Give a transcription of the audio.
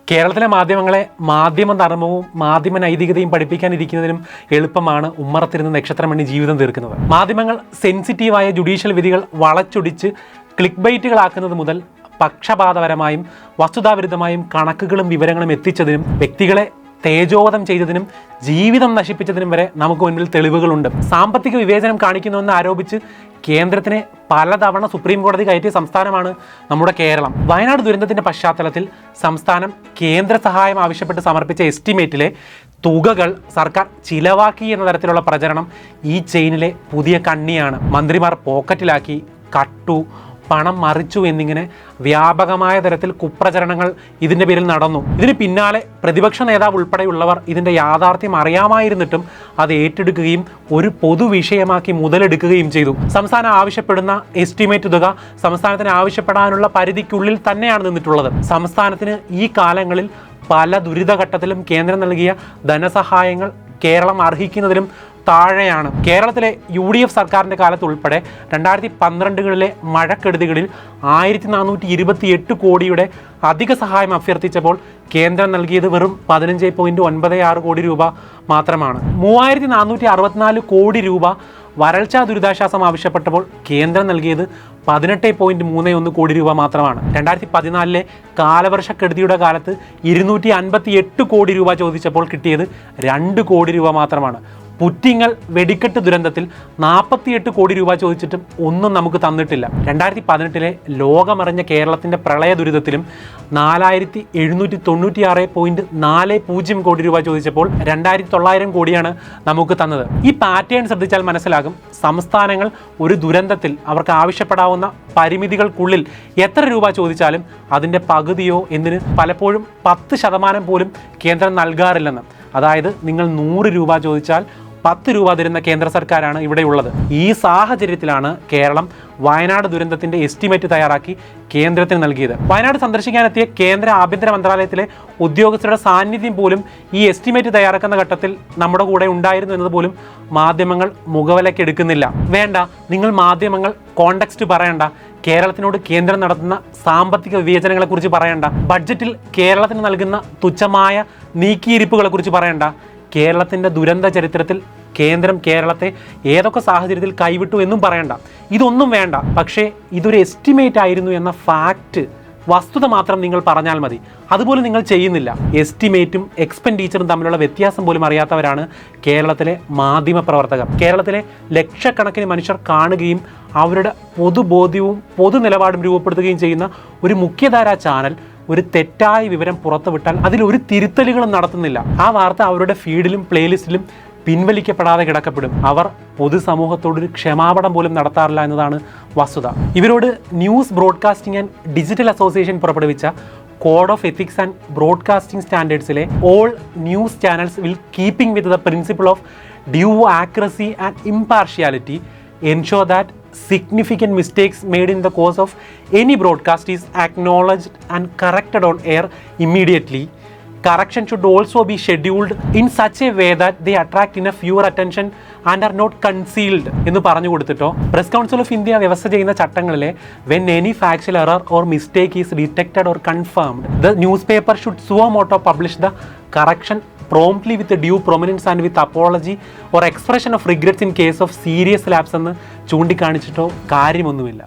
കേരളത്തിലെ മാധ്യമങ്ങളെ മാധ്യമ ധർമ്മവും മാധ്യമ നൈതികതയും പഠിപ്പിക്കാനിരിക്കുന്നതിനും എളുപ്പമാണ് ഉമ്മറത്തിരുന്ന് നക്ഷത്രമണി ജീവിതം തീർക്കുന്നത്. മാധ്യമങ്ങൾ സെൻസിറ്റീവായ ജുഡീഷ്യൽ വിധികൾ വളച്ചൊടിച്ച് ക്ലിക്ക് ബൈറ്റുകളാക്കുന്നത് മുതൽ പക്ഷപാതപരമായും വസ്തുതാവിരുദ്ധമായും കണക്കുകളും വിവരങ്ങളും എത്തിച്ചതിനും വ്യക്തികളെ തേജോവധം ചെയ്തതിനും ജീവിതം നശിപ്പിച്ചതിനും വരെ നമുക്ക് മുൻപിൽ തെളിവുകളുണ്ട്. സാമ്പത്തിക വിവേചനം കാണിക്കുന്നുവെന്ന് ആരോപിച്ച് കേന്ദ്രത്തിനെ പലതവണ സുപ്രീം കോടതി കയറ്റിയ സംസ്ഥാനമാണ് നമ്മുടെ കേരളം. വയനാട് ദുരന്തത്തിന്റെ പശ്ചാത്തലത്തിൽ സംസ്ഥാനം കേന്ദ്ര സഹായം ആവശ്യപ്പെട്ട് സമർപ്പിച്ച എസ്റ്റിമേറ്റിലെ തുകകൾ സർക്കാർ ചിലവാക്കി എന്ന തരത്തിലുള്ള പ്രചരണം ഈ ചെയിനിലെ പുതിയ കണ്ണിയാണ്. മന്ത്രിമാർ പോക്കറ്റിലാക്കി, കട്ടു, പണം മറിച്ചു എന്നിങ്ങനെ വ്യാപകമായ തരത്തിൽ കുപ്രചരണങ്ങൾ ഇതിൻ്റെ പേരിൽ നടന്നു. ഇതിന് പിന്നാലെ പ്രതിപക്ഷ നേതാവ് ഉൾപ്പെടെയുള്ളവർ ഇതിൻ്റെ യാഥാർത്ഥ്യം അറിയാമായിരുന്നിട്ടും അത് ഏറ്റെടുക്കുകയും ഒരു പൊതുവിഷയമാക്കി മുതലെടുക്കുകയും ചെയ്തു. സംസ്ഥാനം ആവശ്യപ്പെടുന്ന എസ്റ്റിമേറ്റ് തുക സംസ്ഥാനത്തിന് ആവശ്യപ്പെടാനുള്ള പരിധിക്കുള്ളിൽ തന്നെയാണ് നിന്നിട്ടുള്ളത്. സംസ്ഥാനത്തിന് ഈ കാലങ്ങളിൽ പല ദുരിതഘട്ടത്തിലും കേന്ദ്രം നൽകിയ ധനസഹായങ്ങൾ കേരളം അർഹിക്കുന്നതിലും താഴെയാണ്. കേരളത്തിലെ UDF സർക്കാരിൻ്റെ കാലത്ത് ഉൾപ്പെടെ 2012കളിലെ മഴക്കെടുതികളിൽ 1428 കോടിയുടെ അധിക സഹായം അഭ്യർത്ഥിച്ചപ്പോൾ കേന്ദ്രം നൽകിയത് വെറും 15.96 കോടി രൂപ മാത്രമാണ്. 3464 കോടി രൂപ വരൾച്ചാ ദുരിതാശ്വാസം ആവശ്യപ്പെട്ടപ്പോൾ കേന്ദ്രം നൽകിയത് 18.31 കോടി രൂപ മാത്രമാണ്. 2014 കാലവർഷക്കെടുതിയുടെ കാലത്ത് 258 കോടി രൂപ ചോദിച്ചപ്പോൾ കിട്ടിയത് 2 കോടി രൂപ മാത്രമാണ്. പുറ്റിങ്ങൽ വെടിക്കെട്ട് ദുരന്തത്തിൽ 48 കോടി രൂപ ചോദിച്ചിട്ടും ഒന്നും നമുക്ക് തന്നിട്ടില്ല. 2018 ലോകമറിഞ്ഞ കേരളത്തിൻ്റെ പ്രളയ ദുരിതത്തിലും 4796.40 കോടി രൂപ ചോദിച്ചപ്പോൾ 2900 കോടിയാണ് നമുക്ക് തന്നത്. ഈ പാറ്റേൺ ശ്രദ്ധിച്ചാൽ മനസ്സിലാകും, സംസ്ഥാനങ്ങൾ ഒരു ദുരന്തത്തിൽ അവർക്ക് ആവശ്യപ്പെടാവുന്ന പരിമിതികൾക്കുള്ളിൽ എത്ര രൂപ ചോദിച്ചാലും അതിൻ്റെ പകുതിയോ എന്തിന് പലപ്പോഴും 10% പോലും കേന്ദ്രം നൽകാറില്ലെന്ന്. അതായത് നിങ്ങൾ 100 രൂപ ചോദിച്ചാൽ 10 രൂപ തരുന്ന കേന്ദ്ര സർക്കാരാണ് ഇവിടെയുള്ളത്. ഈ സാഹചര്യത്തിലാണ് കേരളം വയനാട് ദുരന്തത്തിൻ്റെ എസ്റ്റിമേറ്റ് തയ്യാറാക്കി കേന്ദ്രത്തിന് നൽകിയത്. വയനാട് സന്ദർശിക്കാനെത്തിയ കേന്ദ്ര ആഭ്യന്തര മന്ത്രാലയത്തിലെ ഉദ്യോഗസ്ഥരുടെ സാന്നിധ്യം പോലും ഈ എസ്റ്റിമേറ്റ് തയ്യാറാക്കുന്ന ഘട്ടത്തിൽ നമ്മുടെ കൂടെ ഉണ്ടായിരുന്നു എന്നതുപോലും മാധ്യമങ്ങൾ മുഖവിലക്കെടുക്കുന്നില്ല. വേണ്ട, നിങ്ങൾ മാധ്യമങ്ങൾ കോണ്ടെക്സ്റ്റ് പറയണ്ട, കേരളത്തിനോട് കേന്ദ്രം നടത്തുന്ന സാമ്പത്തിക വിവേചനങ്ങളെക്കുറിച്ച് പറയണ്ട, ബഡ്ജറ്റിൽ കേരളത്തിന് നൽകുന്ന തുച്ഛമായ നീക്കിയിരിപ്പുകളെക്കുറിച്ച് പറയണ്ട, കേരളത്തിൻ്റെ ദുരന്ത ചരിത്രത്തിൽ കേന്ദ്രം കേരളത്തെ ഏതൊക്കെ സാഹചര്യത്തിൽ കൈവിട്ടു എന്നും പറയണ്ട. ഇതൊന്നും വേണ്ട. പക്ഷേ ഇതൊരു എസ്റ്റിമേറ്റ് ആയിരുന്നു എന്ന ഫാക്റ്റ്, വസ്തുത മാത്രം നിങ്ങൾ പറഞ്ഞാൽ മതി. അതുപോലെ നിങ്ങൾ ചെയ്യുന്നില്ല. എസ്റ്റിമേറ്റും എക്സ്പെൻഡിച്ചറും തമ്മിലുള്ള വ്യത്യാസം പോലും അറിയാത്തവരാണ് കേരളത്തിലെ മാധ്യമ പ്രവർത്തകർ. കേരളത്തിലെ ലക്ഷക്കണക്കിന് മനുഷ്യർ കാണുകയും അവരുടെ പൊതുബോധ്യവും പൊതു നിലപാടും രൂപപ്പെടുത്തുകയും ചെയ്യുന്ന ഒരു മുഖ്യധാരാ ചാനൽ ഒരു തെറ്റായ വിവരം പുറത്തുവിട്ടാൽ അതിലൊരു തിരുത്തലുകളും നടത്തുന്നില്ല. ആ വാർത്ത അവരുടെ ഫീഡിലും പ്ലേലിസ്റ്റിലും പിൻവലിക്കപ്പെടാതെ കിടക്കപ്പെടും. അവർ പൊതുസമൂഹത്തോടൊരു ക്ഷമാപണം പോലും നടത്താറില്ല എന്നതാണ് വസ്തുത. ഇവരോട് news broadcasting and digital association പുറപ്പെടുവിച്ച code of ethics and broadcasting സ്റ്റാൻഡേർഡ്സിലെ all news channels will keeping with the principle of due accuracy and impartiality ensure that significant mistakes made in the course of any broadcast is acknowledged and corrected on air immediately. Correction should also be scheduled in such a way that they attract enough viewer attention and are not concealed എന്ന് പറഞ്ഞു കൊടുത്തിട്ടോ press council of India വ്യവസ്ഥ ചെയ്യുന്ന ചട്ടങ്ങളിലെ when any factual error or mistake is detected or confirmed, the newspaper should suo motu publish the correction promptly with due prominence and with apology or expression of regrets in case of serious lapse എന്ന് ചൂണ്ടിക്കാണിച്ചിട്ടോ കാര്യമൊന്നുമില്ല.